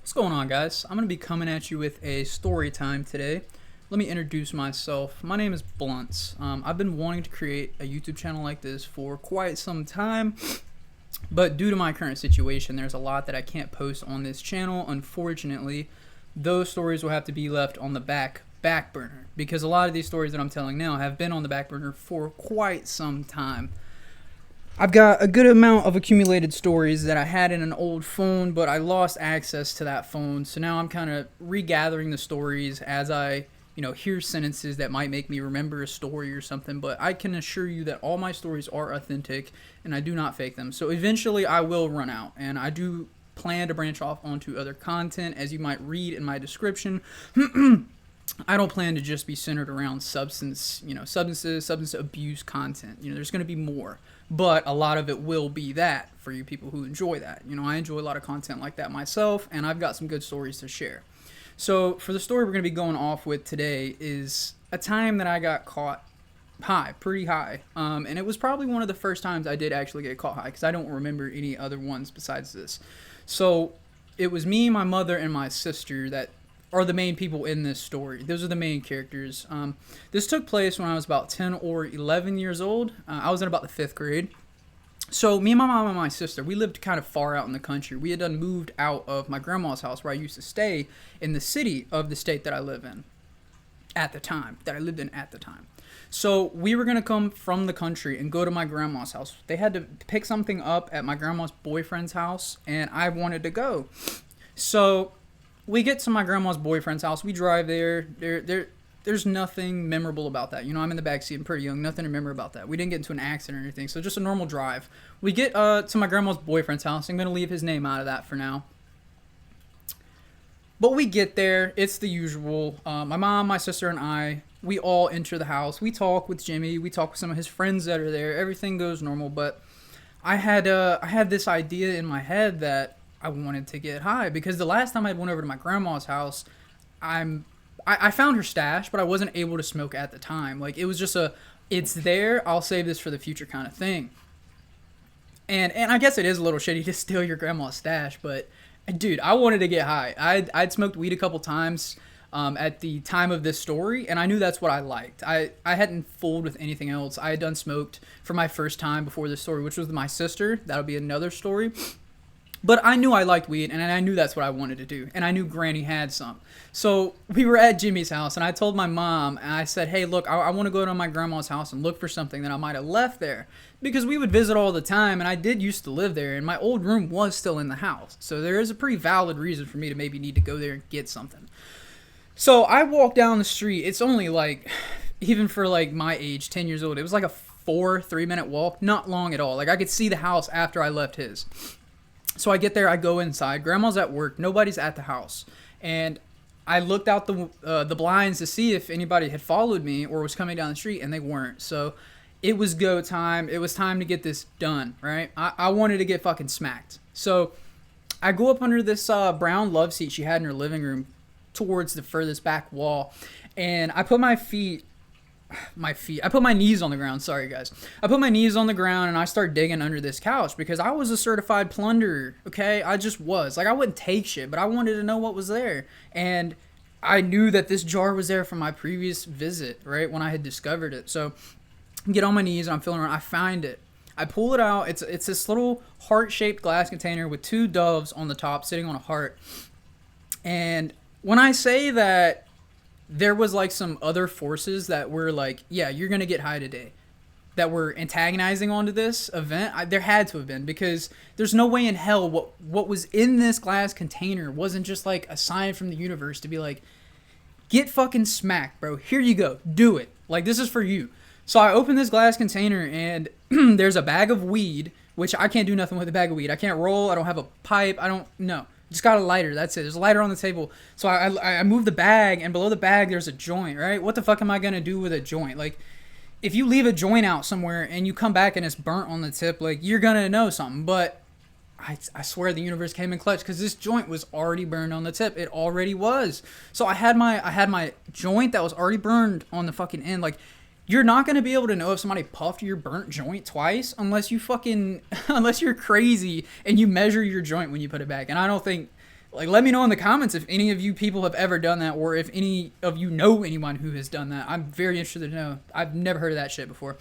What's going on, guys? I'm going to be coming at you with a story time today. Let me introduce myself. My name is Bluntz. I've been wanting to create a YouTube channel like this for quite some time, but due to my current situation, there's a lot that I can't post on this channel. Unfortunately, those stories will have to be left on the back burner because a lot of these stories that I'm telling now have been on the back burner for quite some time. I've got a good amount of accumulated stories that I had in an old phone, but I lost access to that phone. So now I'm kind of regathering the stories as I, hear sentences that might make me remember a story or something. But I can assure you that all my stories are authentic and I do not fake them. So eventually I will run out, and I do plan to branch off onto other content, as you might read in my description. I don't plan to just be centered around substance abuse content. There's going to be more, but a lot of it will be that for you people who enjoy that. I enjoy a lot of content like that myself, and I've got some good stories to share. So for the story we're going to be going off with today is a time that I got caught high, pretty high. And it was probably one of the first times I did actually get caught high, because I don't remember any other ones besides this. So it was me, my mother, and my sister that are the main people in this story. Those are the main characters. This took place when I was about 10 or 11 years old. I was in about the 5th grade. So me and my mom and my sister, we lived kind of far out in the country. We had moved out of my grandma's house where I used to stay in the city of the state that I lived in at the time. So we were going to come from the country and go to my grandma's house. They had to pick something up at my grandma's boyfriend's house, and I wanted to go. So we get to my grandma's boyfriend's house. We drive there. There's nothing memorable about that. I'm in the backseat. I'm pretty young. Nothing to remember about that. We didn't get into an accident or anything. So just a normal drive. We get to my grandma's boyfriend's house. I'm going to leave his name out of that for now. But we get there. It's the usual. My mom, my sister, and I, we all enter the house. We talk with Jimmy. We talk with some of his friends that are there. Everything goes normal. But I had this idea in my head that I wanted to get high, because the last time I went over to my grandma's house, I found her stash, but I wasn't able to smoke at the time. Like, it was just it's there, I'll save this for the future kind of thing. And I guess it is a little shitty to steal your grandma's stash, but dude, I wanted to get high. I'd smoked weed a couple times at the time of this story, and I knew that's what I liked. I hadn't fooled with anything else. I had done smoked for my first time before this story, which was with my sister. That'll be another story. But I knew I liked weed, and I knew that's what I wanted to do. And I knew Granny had some. So we were at Jimmy's house, and I told my mom, and I said, hey, look, I want to go to my grandma's house and look for something that I might have left there. Because we would visit all the time, and I did used to live there, and my old room was still in the house. So there is a pretty valid reason for me to maybe need to go there and get something. So I walk down the street. It's only even for my age, 10 years old, it was like a 3-minute walk. Not long at all. I could see the house after I left his. So I get there, I go inside. Grandma's at work. Nobody's at the house. And I looked out the blinds to see if anybody had followed me or was coming down the street, and they weren't. So it was go time. It was time to get this done, right? I wanted to get fucking smacked. So I go up under this brown love seat she had in her living room towards the furthest back wall. And I put I put my knees on the ground. Sorry, guys. I put my knees on the ground and I start digging under this couch because I was a certified plunderer, okay? I just was. I wouldn't take shit, but I wanted to know what was there. And I knew that this jar was there from my previous visit, right, when I had discovered it. So I get on my knees and I'm feeling around. I find it. I pull it out. It's this little heart-shaped glass container with 2 doves on the top sitting on a heart. And when I say that there was some other forces that were yeah, you're going to get high today, that were antagonizing onto this event, there had to have been, because there's no way in hell what was in this glass container wasn't just a sign from the universe to be get fucking smacked, bro. Here you go. Do it. This is for you. So I open this glass container and there's a bag of weed, which I can't do nothing with a bag of weed. I can't roll. I don't have a pipe. I don't know. Just got a lighter. That's it. There's a lighter on the table. So I move the bag, and below the bag there's a joint, right? What the fuck am I going to do with a joint? If you leave a joint out somewhere and you come back and it's burnt on the tip, you're going to know something. But I swear the universe came in clutch, because this joint was already burned on the tip. It already was. So I had my joint that was already burned on the fucking end. You're not going to be able to know if somebody puffed your burnt joint twice unless you're crazy and you measure your joint when you put it back. And I don't think Like, let me know in the comments if any of you people have ever done that, or if any of you know anyone who has done that. I'm very interested to know. I've never heard of that shit before.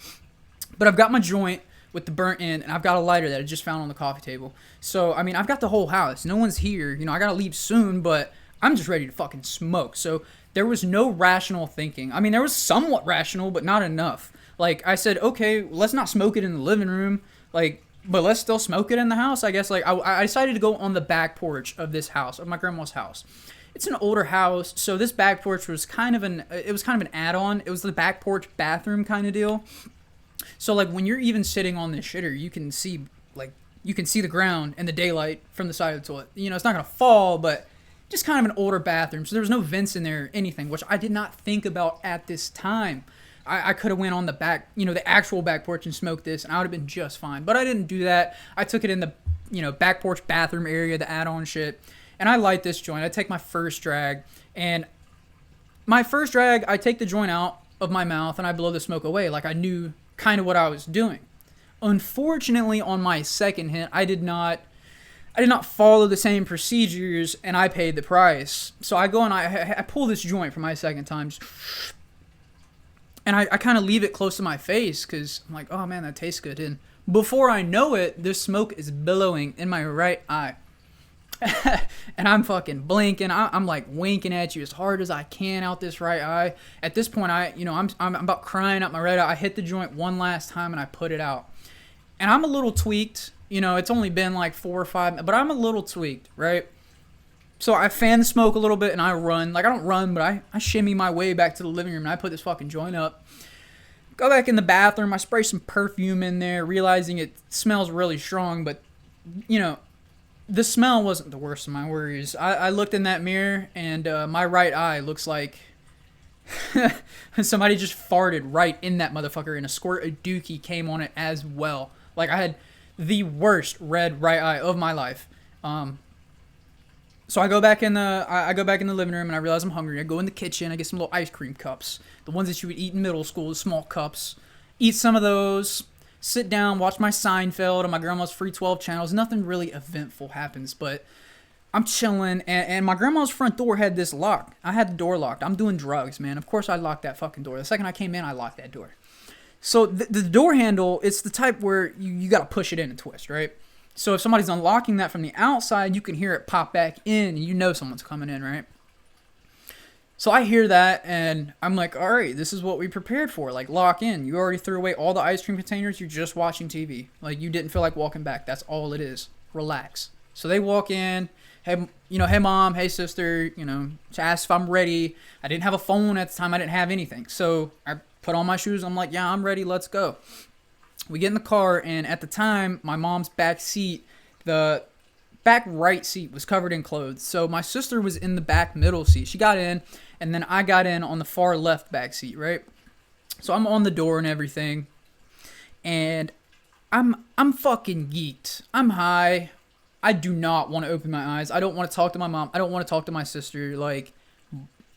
But I've got my joint with the burnt end, and I've got a lighter that I just found on the coffee table. So, I mean, I've got the whole house. No one's here. You know, I gotta leave soon, but I'm just ready to fucking smoke. So, there was no rational thinking. I mean, there was somewhat rational, but not enough. Like, I said, okay, let's not smoke it in the living room. Like, but let's still smoke it in the house, I guess. Like, I decided to go on the back porch of this house, of my grandma's house. It's an older house, so this back porch was kind of an add-on. It was the back porch bathroom kind of deal. So, like, when you're even sitting on this shitter, you can see the ground and the daylight from the side of the toilet. You know, it's not gonna fall, but just kind of an older bathroom. So there was no vents in there or anything, which I did not think about at this time. I could have went on the back, you know, the actual back porch and smoked this, and I would have been just fine. But I didn't do that. I took it in the, you know, back porch bathroom area, the add-on shit, and I light this joint. I take my first drag, and I take the joint out of my mouth, and I blow the smoke away, like I knew kind of what I was doing. Unfortunately, on my second hit, I did not follow the same procedures, and I paid the price. So I go and I pull this joint for my second time, and I kind of leave it close to my face because I'm like, oh man, that tastes good. And before I know it, this smoke is billowing in my right eye. And I'm fucking blinking. I'm like winking at you as hard as I can out this right eye. At this point, I'm about crying out my right eye. I hit the joint one last time and I put it out. And I'm a little tweaked. You know, it's only been like 4 or 5, but I'm a little tweaked, right? So I fan the smoke a little bit and I run. Like, I don't run, but I shimmy my way back to the living room and I put this fucking joint up. Go back in the bathroom. I spray some perfume in there, realizing it smells really strong, but, you know, the smell wasn't the worst of my worries. I looked in that mirror and my right eye looks like somebody just farted right in that motherfucker and a squirt of dookie came on it as well. Like, I had the worst red right eye of my life. So I go back in the living room and I realize I'm hungry. I go in the kitchen. I get some little ice cream cups, the ones that you would eat in middle school, the small cups. Eat some of those. Sit down, watch my Seinfeld on my grandma's free 12 channels. Nothing really eventful happens, but I'm chilling. And my grandma's front door had this lock. I had the door locked. I'm doing drugs, man. Of course I locked that fucking door. The second I came in, I locked that door. So the door handle, it's the type where you got to push it in and twist, right? So if somebody's unlocking that from the outside, you can hear it pop back in, and you know someone's coming in, right? So I hear that, and I'm like, all right, this is what we prepared for. Like, lock in. You already threw away all the ice cream containers. You're just watching TV. Like, you didn't feel like walking back. That's all it is. Relax. So they walk in. Hey, hey, mom. Hey, sister. To ask if I'm ready. I didn't have a phone at the time. I didn't have anything. So I put on my shoes. I'm like, yeah, I'm ready. Let's go. We get in the car, and at the time, my mom's back seat, the back right seat was covered in clothes. So my sister was in the back middle seat. She got in, and then I got in on the far left back seat, right? So I'm on the door and everything, and I'm fucking geeked. I'm high. I do not want to open my eyes. I don't want to talk to my mom. I don't want to talk to my sister. Like,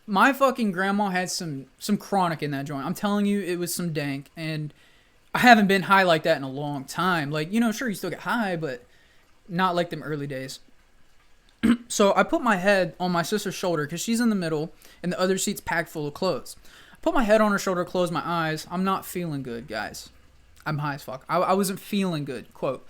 my fucking grandma had some chronic in that joint. I'm telling you, it was some dank, and I haven't been high like that in a long time. Like, sure, you still get high, but not like them early days. So I put my head on my sister's shoulder because she's in the middle and the other seat's packed full of clothes. I put my head on her shoulder, close my eyes. I'm not feeling good, guys. I'm high as fuck. I wasn't feeling good. Quote.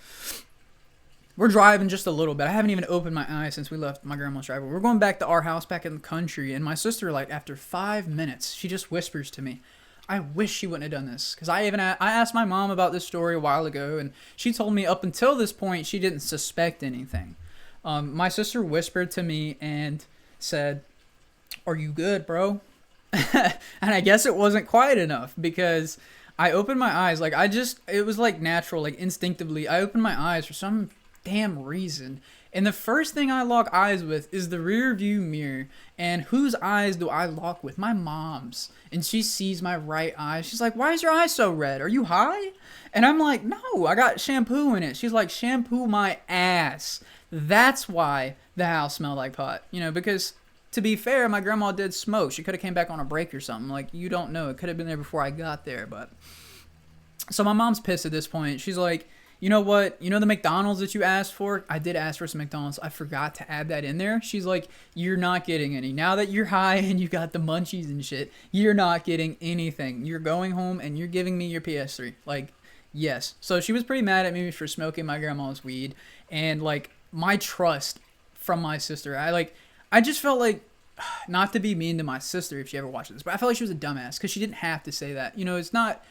We're driving just a little bit. I haven't even opened my eyes since we left my grandma's driveway. We're going back to our house back in the country, and my sister, like, after 5 minutes, she just whispers to me, I wish she wouldn't have done this. Because I asked my mom about this story a while ago, and she told me up until this point, she didn't suspect anything. My sister whispered to me and said, are you good, bro? And I guess it wasn't quiet enough because I opened my eyes. Like, it was like natural, like instinctively. I opened my eyes for some damn reason. And the first thing I lock eyes with is the rear view mirror. And whose eyes do I lock with? My mom's. And she sees my right eye. She's like, why is your eye so red? Are you high? And I'm like, no, I got shampoo in it. She's like, shampoo my ass. That's why the house smelled like pot. Because to be fair, my grandma did smoke. She could have came back on a break or something. Like, you don't know. It could have been there before I got there. But so my mom's pissed at this point. She's like, you know what? You know the McDonald's that you asked for? I did ask for some McDonald's. I forgot to add that in there. She's like, you're not getting any. Now that you're high and you got the munchies and shit, you're not getting anything. You're going home and you're giving me your PS3. Like, yes. So she was pretty mad at me for smoking my grandma's weed. And, like, my trust from my sister. I just felt like, not to be mean to my sister if she ever watches this, but I felt like she was a dumbass because she didn't have to say that. You know, it's not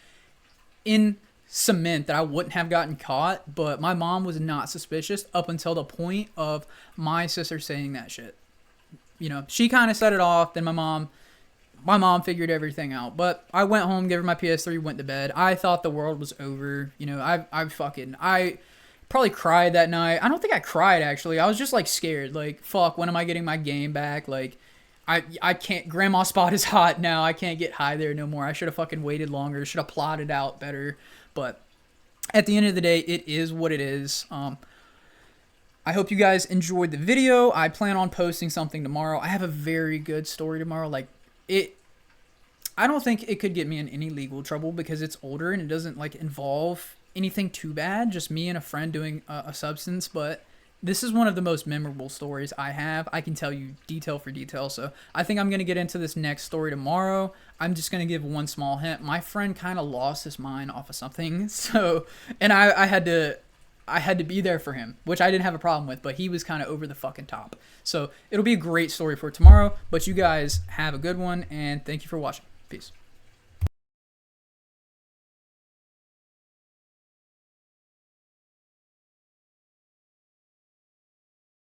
in cement that I wouldn't have gotten caught, but my mom was not suspicious up until the point of my sister saying that shit. You know, she kind of set it off. Then my mom figured everything out. But I went home, gave her my PS3, went to bed. I thought the world was over. You know, I probably cried that night. I don't think I cried actually. I was just like scared. Like, fuck, when am I getting my game back? Like, I can't. Grandma's spot is hot now. I can't get high there no more. I should have fucking waited longer. Should have plotted out better. But at the end of the day, it is what it is. I hope you guys enjoyed the video. I plan on posting something tomorrow. I have a very good story tomorrow. Like, I don't think it could get me in any legal trouble because it's older and it doesn't like involve anything too bad. Just me and a friend doing a substance, but this is one of the most memorable stories I have. I can tell you detail for detail. So I think I'm going to get into this next story tomorrow. I'm just going to give one small hint. My friend kind of lost his mind off of something. So, and I had to be there for him, which I didn't have a problem with, but he was kind of over the fucking top. So it'll be a great story for tomorrow, but you guys have a good one and thank you for watching. Peace.